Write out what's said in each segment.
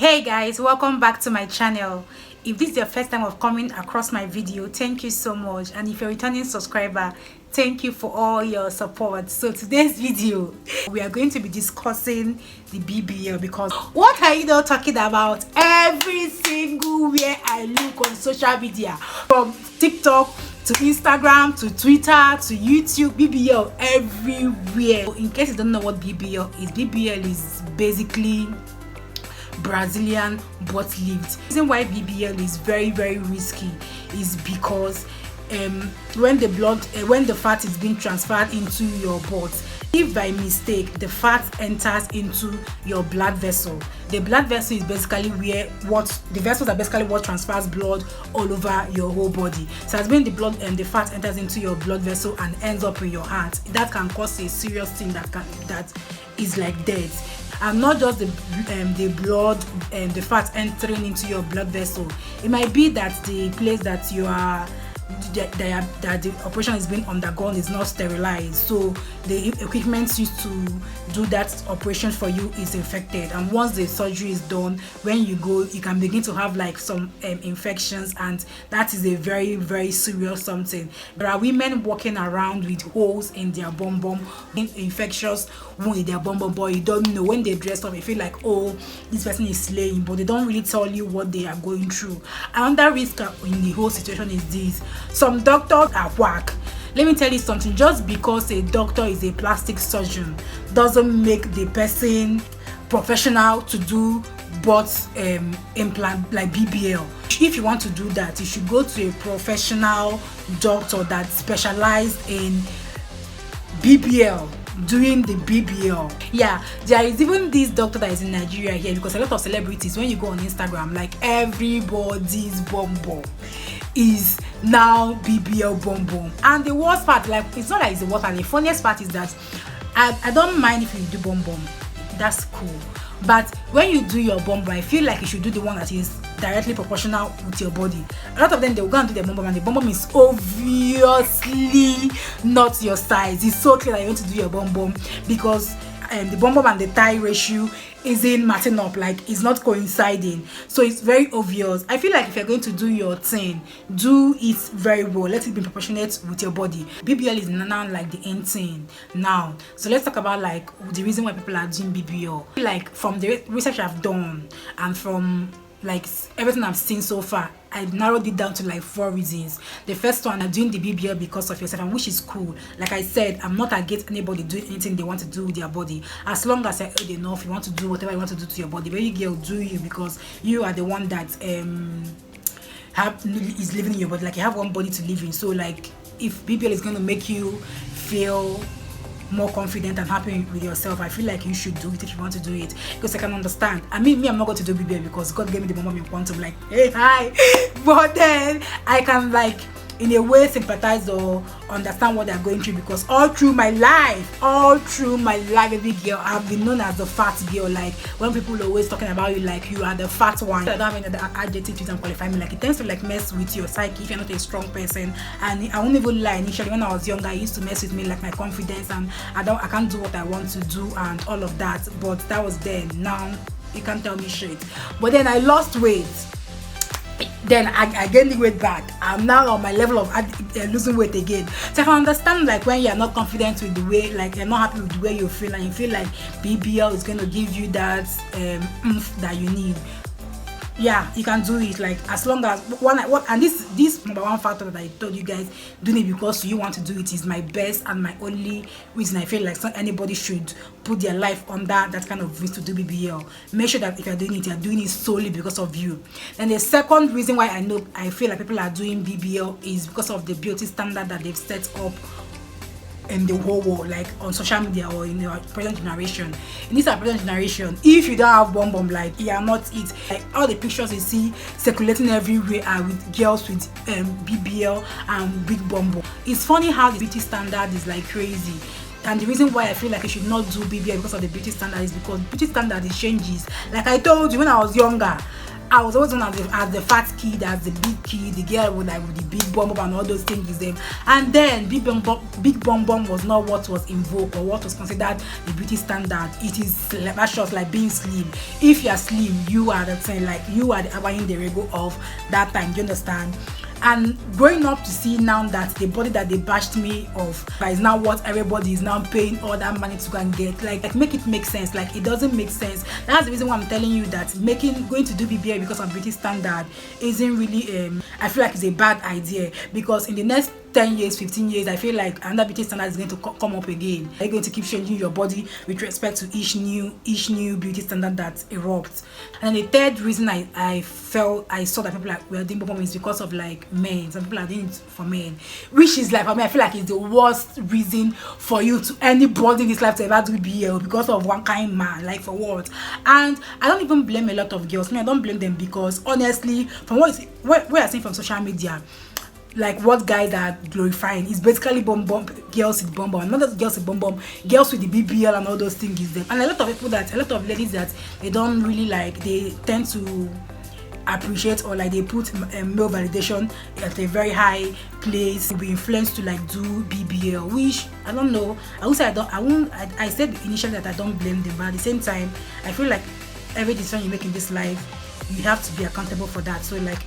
Hey guys, welcome back to my channel. If this is your first time of coming across my video, thank you so much, and if you're a returning subscriber, thank you for all your support. So today's video, we are going to be discussing the BBL, because what are you not talking about every single where I look on social media, from TikTok to Instagram to Twitter to YouTube, BBL everywhere. In case you don't know what BBL is basically Brazilian butt lift. The reason why BBL is very risky is because when the fat is being transferred into your butt, if by mistake the fat enters into your blood vessel, the blood vessel is basically the vessels are basically what transfers blood all over your whole body. So as when the blood and the fat enters into your blood vessel and ends up in your heart, that can cause a serious thing that is like death. And not just the blood and the fat entering into your blood vessel. It might be that the place that you are that the operation is being undergone is not sterilized, so the equipment used to do that operation for you is infected, and once the surgery is done, when you go, you can begin to have like some infections, and that is a very serious something. There are women walking around with holes in their bum, infectious wound in their bum, but you don't know. When they dress up, you feel like, oh, this person is slaying, but they don't really tell you what they are going through. Another risk in the whole situation is this: some doctors are whack. Let me tell you something, just because a doctor is a plastic surgeon doesn't make the person professional to do butt implant like BBL. If you want to do that, you should go to a professional doctor that specializes in BBL, doing the BBL. Yeah, there is even this doctor that is in Nigeria here, because a lot of celebrities, when you go on Instagram, like everybody's bum is now BBL bum. And the worst part, like, it's not like it's the worst part, the funniest part is that I don't mind if you do bum, that's cool, but when you do your bum, I feel like you should do the one that is directly proportional with your body. A lot of them, they will go and do their bum, and the bum is obviously not your size. It's so clear that you want to do your bum because the bum and the thigh ratio isn't matching up, like it's not coinciding, so it's very obvious. I feel like if you're going to do your thing, do it very well, let it be proportionate with your body. BBL is now like the end thing now. So let's talk about like the reason why people are doing BBL. Like from the research I've done and from like everything I've seen so far, I narrowed it down to like 4 reasons. The first one, are doing the BBL because of yourself, and which is cool. Like I said, I'm not against anybody doing anything they want to do with their body, as long as you're old enough, you want to do whatever you want to do to your body. Baby girl, do you, because you are the one that is living in your body. Like, you have one body to live in. So like, if BBL is going to make you feel more confident and happy with yourself, I feel like you should do it if you want to do it, because I can understand. I mean, I'm not going to do BBL because God gave me the moment in quantum, like, hey, hi. But then I can, like, in a way sympathize or understand what they're going through, because all through my life, baby girl, I've been known as the fat girl. Like, when people are always talking about you, like, you are the fat one, I don't have any other adjective to qualify me. Like, it tends to like mess with your psyche if you're not a strong person. And I won't even lie, initially when I was younger, it used to mess with me, like my confidence, and I can't do what I want to do and all of that. But that was then. Now you can't tell me shit. But then I lost weight. Then I gained the weight back. I'm now on my level of losing weight again. So I can understand, like, when you're not confident with the way, like you're not happy with the way you feel, and you feel like BBL is going to give you that oomph that you need. Yeah, you can do it, like, as long as and this number one factor that I told you guys, doing it because you want to do it, is my best and my only reason. I feel like anybody should put their life under that kind of risk to do BBL. Make sure that if you're doing it solely because of you. And the second reason why I feel like people are doing BBL is because of the beauty standard that they've set up in the whole world, like on social media or in the present generation. In this present generation, if you don't have bum, like, you are not it. Like, all the pictures you see circulating everywhere are with girls with BBL and big bum. It's funny how the beauty standard is like crazy. And the reason why I feel like you should not do BBL because of the beauty standard is because beauty standard changes. Like I told you, when I was younger, I was always known as the fat kid, as the big kid, the girl with like with the big bum bum and all those things. Them, and then big bum bum was not what was in vogue or what was considered the beauty standard. It is like that's just like being slim. If you are slim, you are the thing, like you are the filmoraGo of that time. Do you understand? And growing up to see now that the body that they bashed me of is now what everybody is now paying all that money to go and get, like make it make sense. Like it doesn't make sense. That's the reason why I'm telling you that going to do BBL because of beauty standard isn't really I feel like it's a bad idea, because in the next 10 years, 15 years, I feel like another beauty standard is going to come up again. You're going to keep changing your body with respect to each new beauty standard that erupts. And then the third reason I saw that people like were doing bum is because of like men. Some people are doing it for men, which is like, for me, I feel like it's the worst reason for you to anybody in this life to ever do BBL, because of one kind man. Like for what? And I don't even blame a lot of girls. I don't blame them, because honestly, from what I've seen from social media, like what guys are glorifying is basically girls with bum bum, not just girls with bum bum, girls with the BBL and all those things is them. And a lot of ladies that they don't really like, they tend to appreciate, or like they put male validation at a very high place, to be influenced to like do BBL, which I don't know. I would say I said initially that I don't blame them, but at the same time I feel like every decision you make in this life, you have to be accountable for that. So like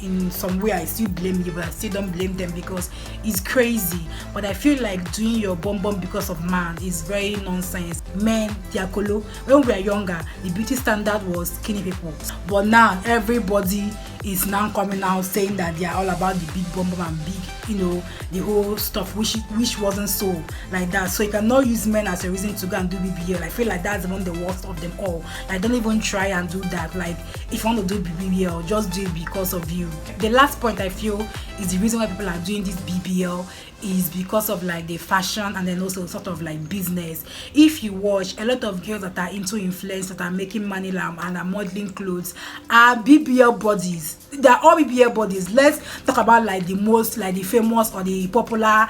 in some way I still blame you, but I still don't blame them, because it's crazy. But I feel like doing your bum because of man is very nonsense. Men, diakolo, when we were younger, the beauty standard was skinny people, but now everybody is now coming out saying that they are all about the big bum and big, you know, the whole stuff, which wasn't so like that. So you cannot use men as a reason to go and do BBL. I feel like that's one of the worst of them all. Like don't even try and do that. Like if you want to do BBL, just do it because of you. The last point I feel is the reason why people are doing this BBL is because of like the fashion, and then also sort of like business. If you watch, a lot of girls that are into influence, that are making money and are modeling clothes, are BBL bodies. They're all BBL bodies. Let's talk about like the most, like the famous or the popular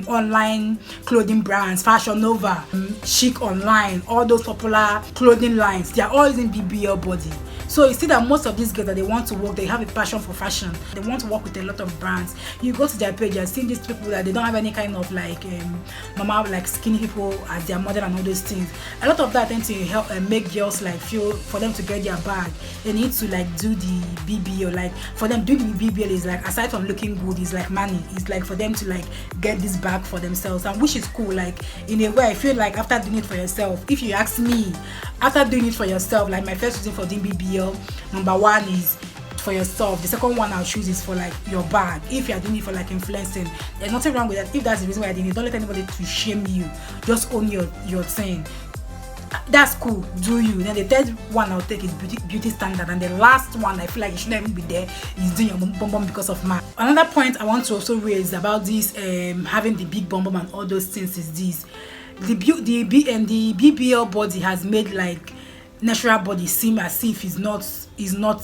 online clothing brands, Fashion Nova, Chic Online, all those popular clothing lines, they are all using BBL body. So you see that most of these girls that they want to work, they have a passion for fashion. They want to work with a lot of brands. You go to their page, you're seeing these people that they don't have any kind of like normal like skinny people as their model and all those things. A lot of that tends to help make girls like feel, for them to get their bag, they need to like do the BBL. Like for them, doing the BBL is like, aside from looking good, is like money. It's like for them to like get this bag for themselves, and which is cool. Like in a way, I feel like after doing it for yourself, if you ask me, after doing it for yourself, like my first reason for doing BBL, number one is for yourself. The second one I'll choose is for like your bag. If you're doing it for like influencing, there's nothing wrong with that. If that's the reason why you're doing it, don't let anybody to shame you. Just own your thing. That's cool, do you. Then the third one I'll take is beauty standard, and the last one I feel like you shouldn't even be there is doing your bum bum because of man. Another point I want to also raise about this having the big bum bum and all those things is this: the BBL body has made like natural body seem as if it's not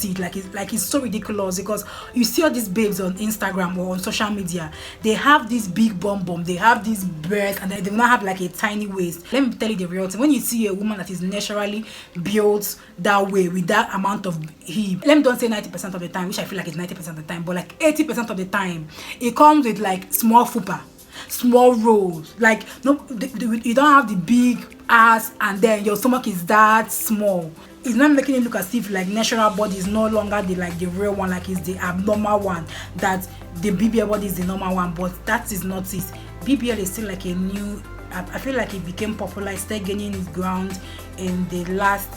it. Like it's so ridiculous, because you see all these babes on Instagram or on social media, they have this big bum, they have this breast, and they do not have like a tiny waist. Let me tell you the real thing: when you see a woman that is naturally built that way with that amount of hip, let me don't say 90% of the time, which I feel like it's 90% of the time, but like 80% of the time, it comes with like small fupa, small rolls. Like no, you don't have the big ass, and then your stomach is that small. It's not making it look as if like natural body is no longer the real one, like it's the abnormal one, that the BBL body is the normal one. But that is not it. BBL is still like a new, I feel like it became popular, it started gaining its ground in the last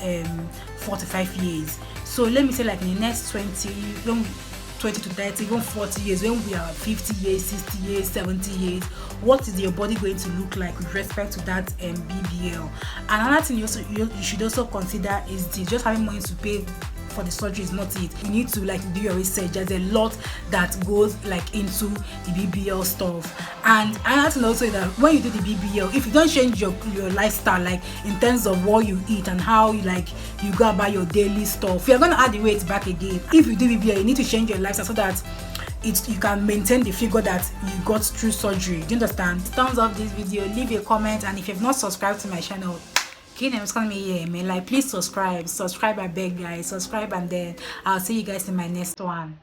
45 years. So let me say like in the next 20 to 30, even 40 years, when we are 50 years, 60 years, 70 years, what is your body going to look like with respect to that BBL? And another thing you should also consider is just having money to pay for the surgery is not it. You need to like do your research. There's a lot that goes like into the BBL stuff. And another thing also is that when you do the BBL, if you don't change your lifestyle, like in terms of what you eat and how you go about your daily stuff, you're gonna add the weight back again. If you do BBL, you need to change your lifestyle so that you can maintain the figure that you got through surgery. Do you understand? Thumbs up this video, leave a comment, and if you've not subscribed to my channel, Kingdom is calling me here, man. Like, please subscribe. Subscribe, I beg, guys. Subscribe, and then I'll see you guys in my next one.